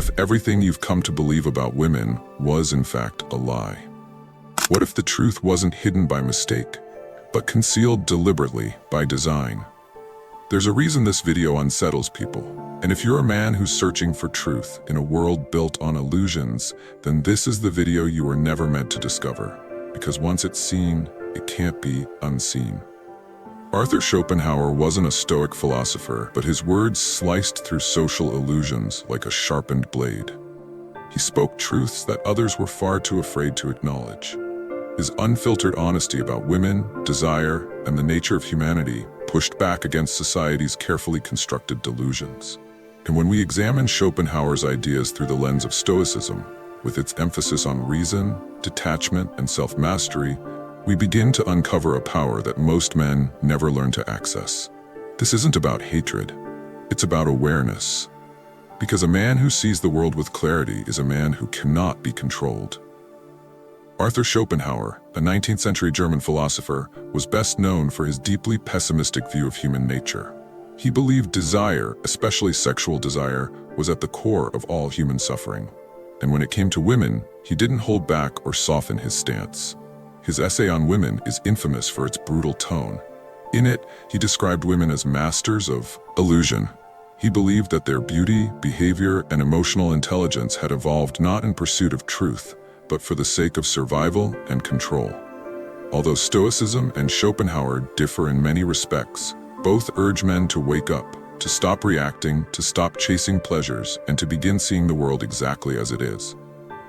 if everything you've come to believe about women was in fact a lie? What if the truth wasn't hidden by mistake, but concealed deliberately by design? There's a reason this video unsettles people, and if you're a man who's searching for truth in a world built on illusions, then this is the video you were never meant to discover, because once it's seen, it can't be unseen. Arthur Schopenhauer wasn't a Stoic philosopher, but his words sliced through social illusions like a sharpened blade. He spoke truths that others were far too afraid to acknowledge. His unfiltered honesty about women, desire, and the nature of humanity pushed back against society's carefully constructed delusions. And when we examine Schopenhauer's ideas through the lens of Stoicism, with its emphasis on reason, detachment, and self-mastery, we begin to uncover a power that most men never learn to access. This isn't about hatred, it's about awareness. Because a man who sees the world with clarity is a man who cannot be controlled. Arthur Schopenhauer, a 19th century German philosopher, was best known for his deeply pessimistic view of human nature. He believed desire, especially sexual desire, was at the core of all human suffering. And when it came to women, he didn't hold back or soften his stance. His essay on women is infamous for its brutal tone. In it, he described women as masters of illusion. He believed that their beauty, behavior, and emotional intelligence had evolved not in pursuit of truth, but for the sake of survival and control. Although Stoicism and Schopenhauer differ in many respects, both urge men to wake up, to stop reacting, to stop chasing pleasures, and to begin seeing the world exactly as it is.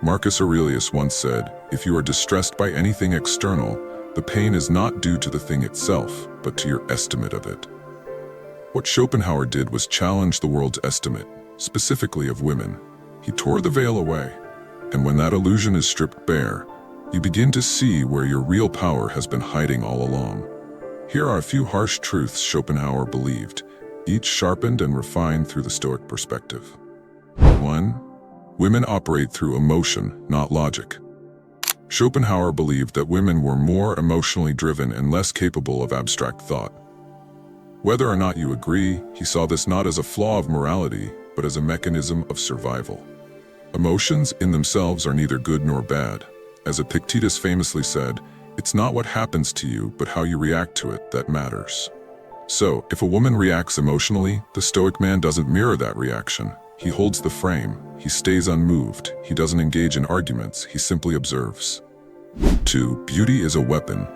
Marcus Aurelius once said, "If you are distressed by anything external, the pain is not due to the thing itself, but to your estimate of it." What Schopenhauer did was challenge the world's estimate, specifically of women. He tore the veil away. And when that illusion is stripped bare, you begin to see where your real power has been hiding all along. Here are a few harsh truths Schopenhauer believed, each sharpened and refined through the Stoic perspective. 1. Women operate through emotion, not logic. Schopenhauer believed that women were more emotionally driven and less capable of abstract thought. Whether or not you agree, he saw this not as a flaw of morality, but as a mechanism of survival. Emotions in themselves are neither good nor bad. As Epictetus famously said, "It's not what happens to you, but how you react to it that matters." So, if a woman reacts emotionally, the Stoic man doesn't mirror that reaction. He holds the frame, he stays unmoved, he doesn't engage in arguments, he simply observes. 2. Beauty is a weapon.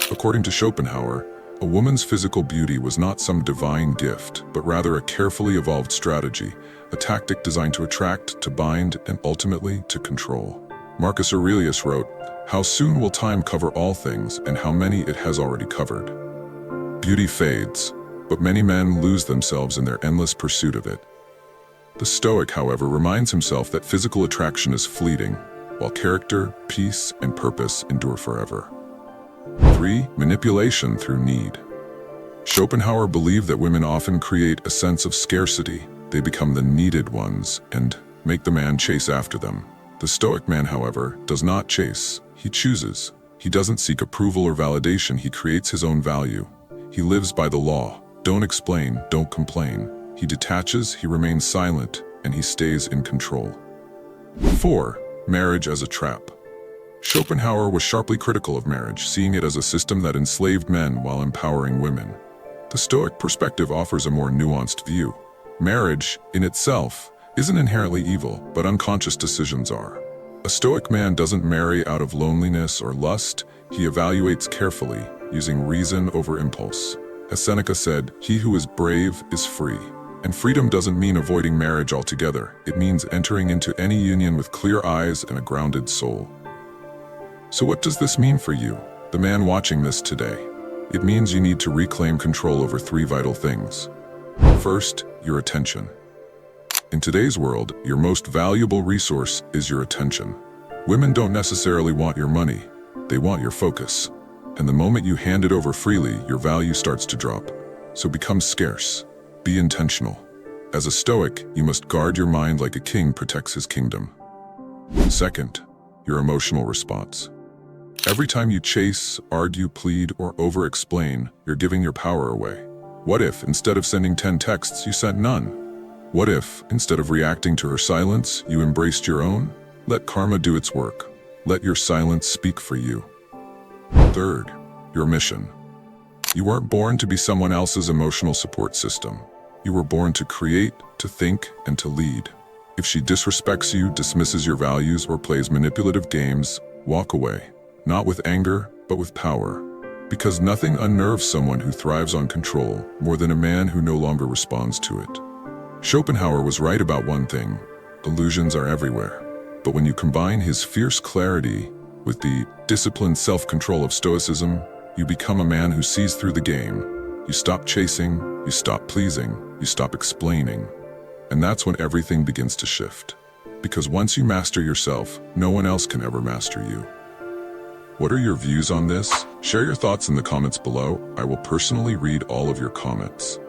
According to Schopenhauer, a woman's physical beauty was not some divine gift, but rather a carefully evolved strategy, a tactic designed to attract, to bind, and ultimately to control. Marcus Aurelius wrote, "How soon will time cover all things, and how many it has already covered?" Beauty fades, but many men lose themselves in their endless pursuit of it. The Stoic, however, reminds himself that physical attraction is fleeting, while character, peace, and purpose endure forever. 3. Manipulation through need. Schopenhauer believed that women often create a sense of scarcity. They become the needed ones and make the man chase after them. The Stoic man, however, does not chase. He chooses. He doesn't seek approval or validation. He creates his own value. He lives by the law. Don't explain, don't complain. He detaches, he remains silent, and he stays in control. 4. Marriage as a trap. Schopenhauer was sharply critical of marriage, seeing it as a system that enslaved men while empowering women. The Stoic perspective offers a more nuanced view. Marriage, in itself, isn't inherently evil, but unconscious decisions are. A Stoic man doesn't marry out of loneliness or lust. He evaluates carefully, using reason over impulse. As Seneca said, "He who is brave is free." And freedom doesn't mean avoiding marriage altogether. It means entering into any union with clear eyes and a grounded soul. So what does this mean for you, the man watching this today? It means you need to reclaim control over 3 vital things. First, your attention. In today's world, your most valuable resource is your attention. Women don't necessarily want your money, they want your focus. And the moment you hand it over freely, your value starts to drop. So become scarce. Be intentional. As a Stoic, you must guard your mind like a king protects his kingdom. Second, your emotional response. Every time you chase, argue, plead, or over-explain, you're giving your power away. What if, instead of sending 10 texts, you sent none? What if, instead of reacting to her silence, you embraced your own? Let karma do its work. Let your silence speak for you. Third, your mission. You weren't born to be someone else's emotional support system. You were born to create, to think, and to lead. If she disrespects you, dismisses your values, or plays manipulative games, walk away. Not with anger, but with power. Because nothing unnerves someone who thrives on control more than a man who no longer responds to it. Schopenhauer was right about one thing: illusions are everywhere. But when you combine his fierce clarity with the disciplined self-control of Stoicism, you become a man who sees through the game. You stop chasing, you stop pleasing, you stop explaining. And that's when everything begins to shift. Because once you master yourself, no one else can ever master you. What are your views on this? Share your thoughts in the comments below. I will personally read all of your comments.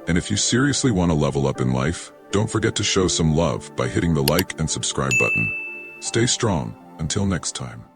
And if you seriously want to level up in life, don't forget to show some love by hitting the like and subscribe button. Stay strong. Until next time.